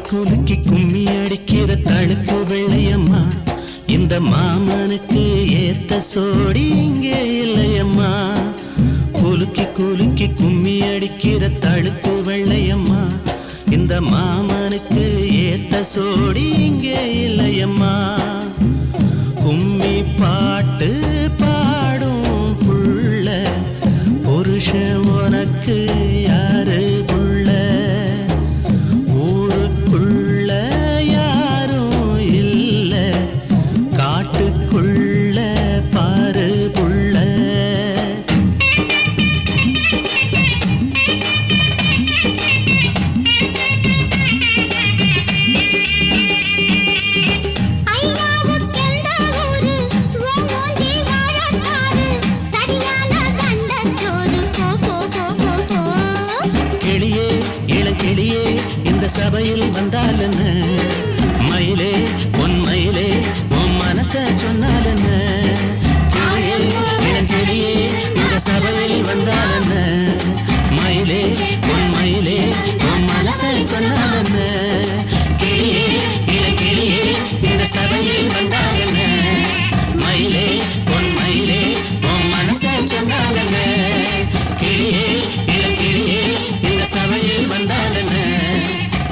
குலுக்கி கும்மி அடிக்கிற தழுக்கு வெள்ளையம்மா இந்த மாமனுக்கு ஏத்த சோடி இங்கே இல்லையம்மா. குலுக்கி குலுக்கி கும்மி அடிக்கிற தழுக்கு வெள்ளையம்மா இந்த மாமனுக்கு ஏத்த சோடி இங்கே இல்லையம்மா. கும்மி பாட்டு பாடும் புள்ள புருஷன் உனக்கு யாரு புள்ள? ஊருக்குள்ள யாரும் இல்ல காட்டுக்குள்ள பாரு புள்ள. இந்த சபையில் வந்தாலென்ன மயிலே பொன் மயிலே உன் மனச சொன்னாலென்ன? கிளியே இளங்கிளியே இந்த சபையில் வந்தாலென்ன மயிலே பொன் மயிலே உன் மனச சொன்னாலென்ன? கிளியே இளங்கிளியே இந்த சபையில் வந்தாலென்ன மயிலே பொன் மயிலே உன் மனச சொன்னாலென்ன? கிளியே இளங்கிளியே இந்த சபையில் வந்தாலென்ன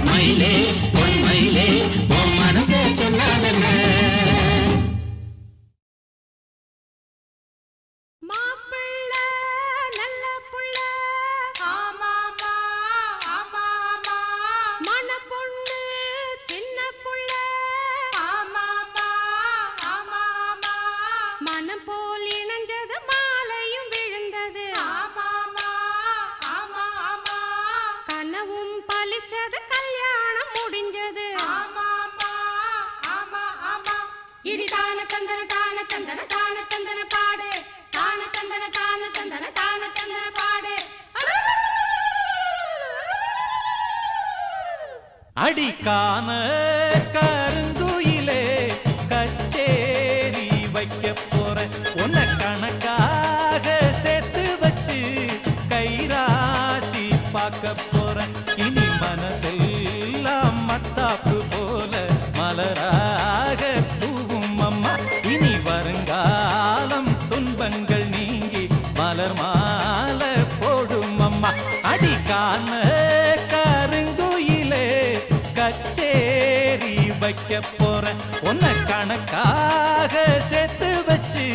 மயிலே பொன் மயிலே உன் மனச சொன்னாலென்ன? மாப்பிள்ள நல்ல புள்ள ஆமாமா ஆமாமா மன பொண்ணு சின்ன புள்ள ஆமாமா ஆமாமா மனம் போல் இணைஞ்சது மாலையும் விழுந்தது ஆமாமா ஆமாமா கனவும் பலிச்சது கல்யாணம் முடிஞ்சது ஆமாமா ஆமா ஆமா இனி தான தந்தன தான தந்தன தான தந்தன பாடு தான தந்தன தான தந்தன தான தந்தன பாடு. அடிக்கான கருங்குயிலே கச்சேரி வைக்க போற உன்னை கணக்காக சேர்த்து வச்சு கைராசி பார்க்க போற. இனி மனசெல்லாம் மத்தாப்பு போல மலராக தூவும் அம்மா. இனி வருங்காலம் துன்பங்கள் நீங்கி மலர் மாலை போடும் அம்மா. அடிக்கான கருங்குயிலே கச்சேரி வைக்க போற உன்னை கணக்காக சேர்த்து வச்சு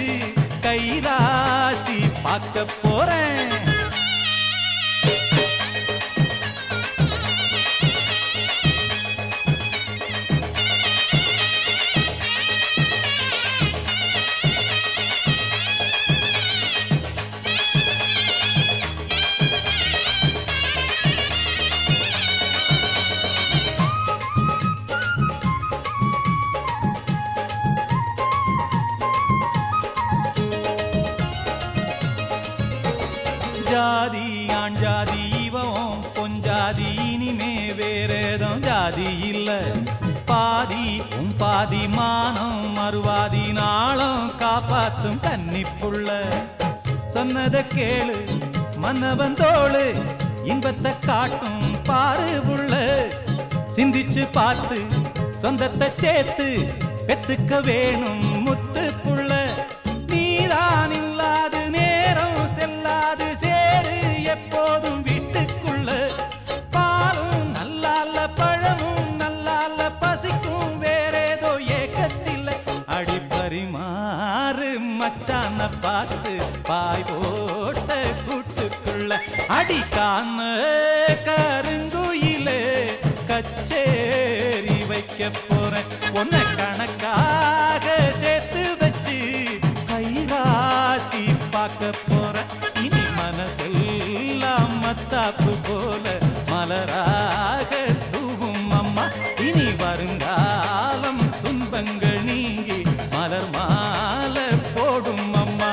கைராசி பார்க்க போறேன். ஜாதி ஆண் ஜாதி இவன் பொஞ்சாதி இனிமே வேறேதும் ஜாதி இல்ல. பாதி உன் பாதி மானம் மறுவாதி நாளும் காப்பாத்தும் கன்னிப்புள்ள. சொன்னதை கேளு மன்னவன் தோளு இன்பத்தை காட்டும் பாரு புள்ள. சிந்திச்சு பார்த்து சொந்தத்தை சேர்த்து பெத்துக்க வேணும் முத்து புள்ள. நீதான் இல்லாது நேரம் செல்லாது சேரு எப்போதும் வீட்டுக்குள்ள. பாய் போட்ட கூட்டுக்குள்ள அடிக்கான கருங்குயிலே கச்சேரி வைக்க போறேன் ஒன்ன கணக்காக சேர்த்து வச்சு கைராசி பார்க்க போறேன் இனி மனசெல்லாம் மத்தாப்பு போல மலராக தூவும் அம்மா இனி வருங்காலம் துன்பங்கள் நீங்கி மலர் மாலை போடும் அம்மா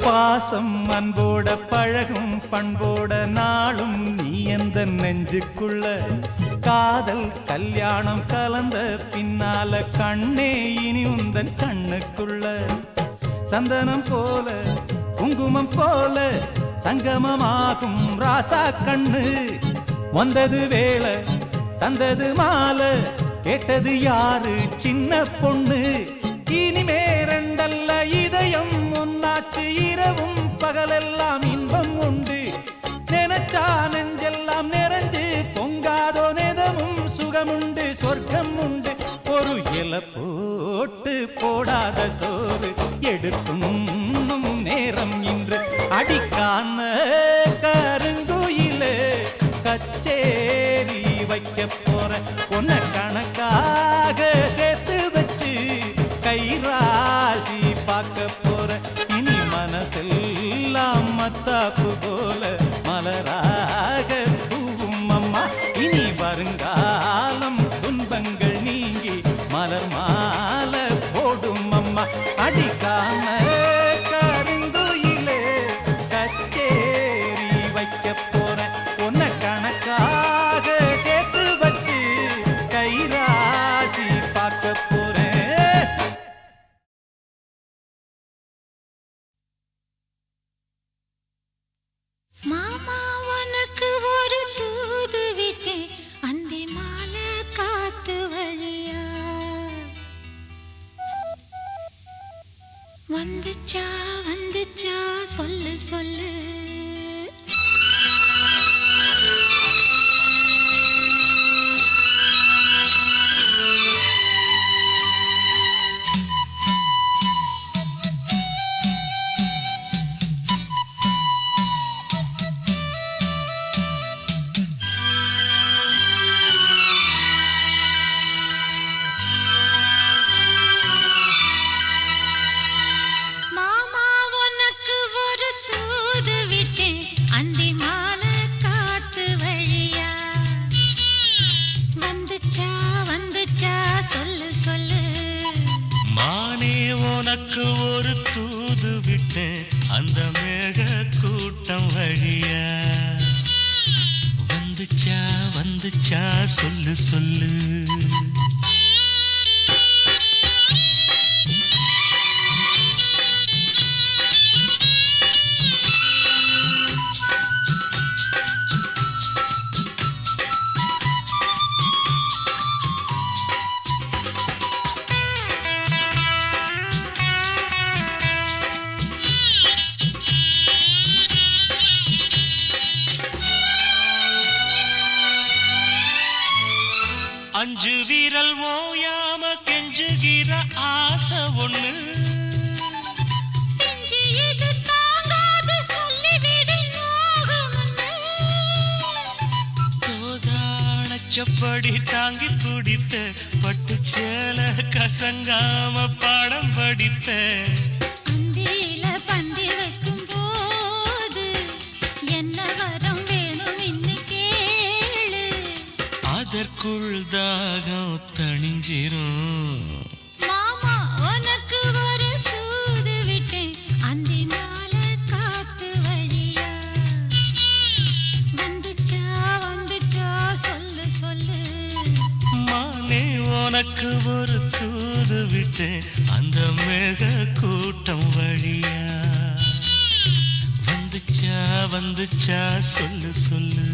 பாசம் அன்போட பழகும் பண்போட நாளும் நீ எந்த நெஞ்சுக்குள்ள காதல் கல்யாணம் கலந்த பின்னால கண்ணே இனி உந்தன் கண்ணுக்குள்ள சந்தனம் போல குங்குமம் போல சங்கமமாகும் ராசா கண்ணு வந்தது வேலை தந்தது மாலை கேட்டது யாரு சின்ன பொண்ணு இனிமே ரெண்டல்ல இதயம் ஒன்னாச்சு இரவும் பகலெல்லாம் இன்பம் உண்டு நினைச்சா நெஞ்செல்லாம் நிறைஞ்சு பொங்காதோ நெதமும் சுகமுண்டு சொர்க்கம் உண்டு ஒரு இலை போட்டு போடாத சோறு எடுக்கும் நேரம் இன்று அடிக்கான கருங்குயிலே கச்சேரி வைக்க போற ஒன்ன கணக்காக சேர்த்து வச்சு கைராசி பார்க்க போற இனி மனசெல்லாம் மத்தாப்பு போல மலராக தூவும் அம்மா இனி வருங்காலம் துன்பங்கள் நீங்கி மலர் மாலை போடும் அம்மா அடிக்காம கருங்குயிலே கச்சேரி வைக்க போற ஒன்ன கணக்காக சேர்த்து வச்சு கைராசி பார்க்க போறேன் மாமா உனக்கு ஒரு தூது விட்டேன் அந்தி மாலை காத்து வழியா வந்துச்சா வந்துச்சா சொல்லு சொல்லு மாமா உனக்கு ஒரு தூது விட்டேன் அந்தி மாலை காத்து வழியா வந்துச்சா வந்துச்சா சொல்லு சொல்லு மானே உனக்கு ஒரு தூது விட்டேன் அந்த மேக கூட்டம் வழியா வந்துச்சா வந்துச்சா சொல்லு சொல்லு அஞ்சு வீரல் ஓயாம கெஞ்சுகிற ஆசை ஒண்ணு நெஞ்சு இது தாங்காது சொல்லிவிடு மோகமன்னு தோதானச்சப்படி தாங்கி துடித்த பட்டு சேல கசங்காம பாடம் படித்த அந்தியில பந்தி வைக்கும் போது என்ன வரம் வேணும் இன்னு கேளு அதற்குள் தாகம் தணிஞ்சிரும் மாமா உனக்கு ஒரு தூது விட்டேன் அந்தி மாலை காத்து வழியா வந்துச்சா வந்துச்சா ஒரு தூது விட்டேன் அந்த மேக கூட்டம் வழியா. வந்துச்சா வந்துச்சா சொல்லு சொல்லு.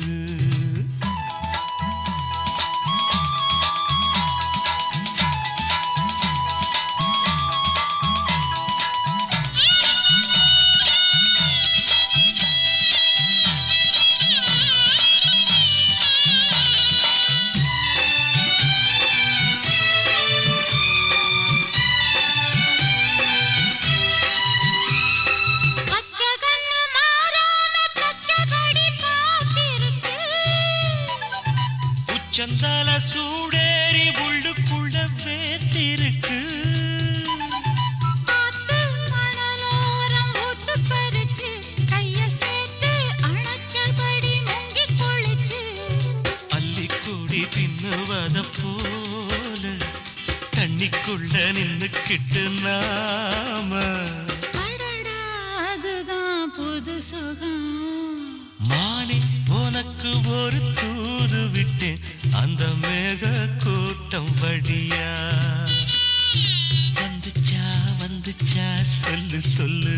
சந்தால சூடேறி உள்ளுக்குள்ள வேத்திருக்கு. அள்ளிக்கூடி பின்னுவத போல தண்ணிக்குள்ள நின்னுக்கிட்டு நாம. அதுதான் புது சுகம். மானே உனக்கு ஒரு தூது விட்டேன் அந்த மேக கூட்டம் வழியா. வந்துச்சா வந்துச்சா சொல்லு சொல்லு.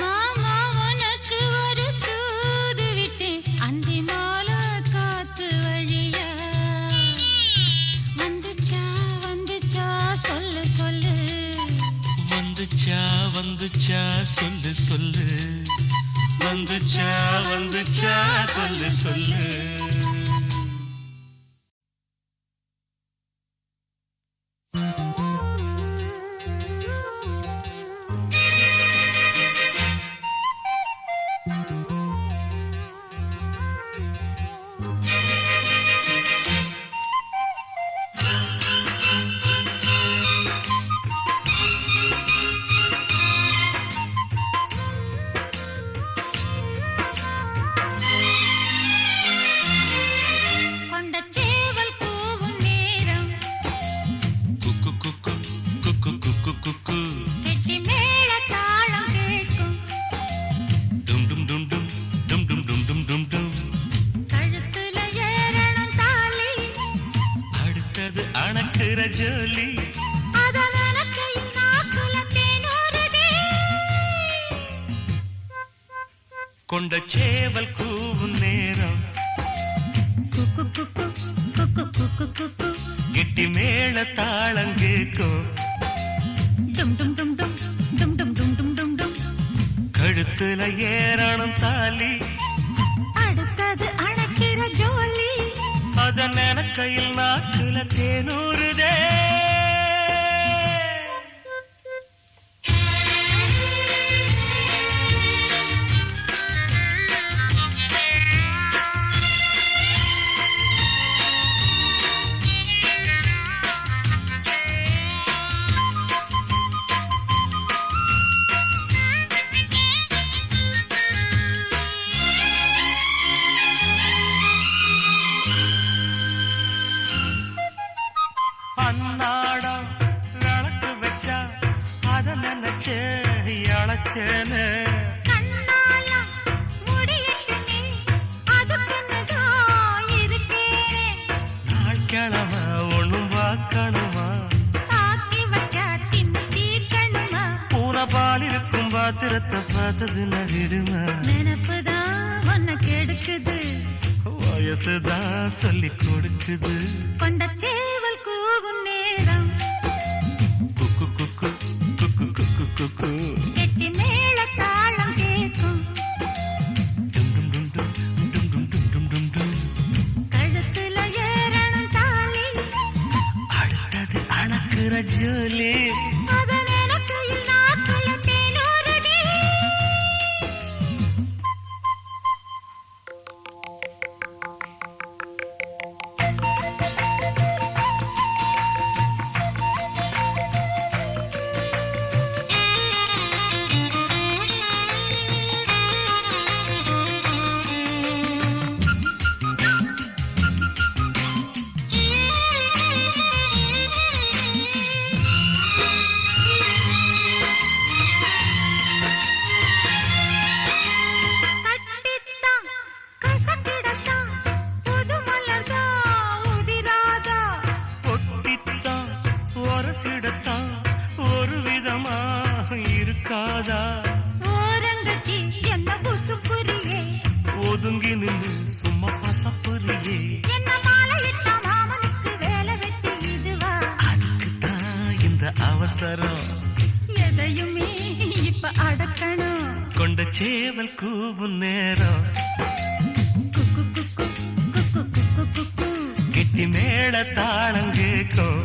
மாமா உனக்கு ஒரு தூது விட்டேன் அந்தி மாலை காத்து வழியா. வந்துச்சா வந்துச்சா சொல்லு சொல்லு. வந்துச்சா வந்துச்சா சொல்லு சொல்லு. வந்துச்சா வந்துச்சா சொல்லு சொல்லு. ஜோலி கொண்ட சேவல் கூவும் நேரம் கெட்டி மேள தாளம் கேட்கும். கழுத்துல ஏறணும் தாலி அடுத்தது அணைக்கிற ஜோலி. அதன் கையில் நாக்குல தேனூறுதே. அன்னாடம் விளக்கு வச்சா அத நினைச்சே அழைச்சேன்னு. நாள் கிழமை ஒண்ணும் பார்க்கணுமா பூனை பால் இருக்கும் பாத்திரத்தை பார்த்தது நகிடுமா. நினப்புதான் ஒன்ன கெடுக்குது வயசுதான் சொல்லி கொடுக்குது. கொண்ட சேவல் கூவும் நேரம் குக்கு குக்கு குக்கு குக்கு குக்கு கெட்டி மேள தாளம் கேட்கும். கழுத்துல ஏறணும் தாலி அடுத்தது அணக்குற ஜோலி. அதன் கையில் நாக்குல தேனூறுதே. உரசிடத்தான் ஒரு விதமாக இருக்காதா? ஓரங்கட்டி என்ன குசுப்புரியே, ஒதுங்கி நின்று சும்மா பசப்புரியே. என்ன மாலையிட்ட மாமனுக்கு வேலை வெட்டி இதுவா? அதுக்குத்தான் இந்த அவசரம், எதையுமே இப்ப அடக்கணும். கொண்ட சேவல் கூவும் நேரம், குக்கு குக்கு குக்கு குக்கு குக்கு கெட்டி மேள தாளம் கேட்கும்.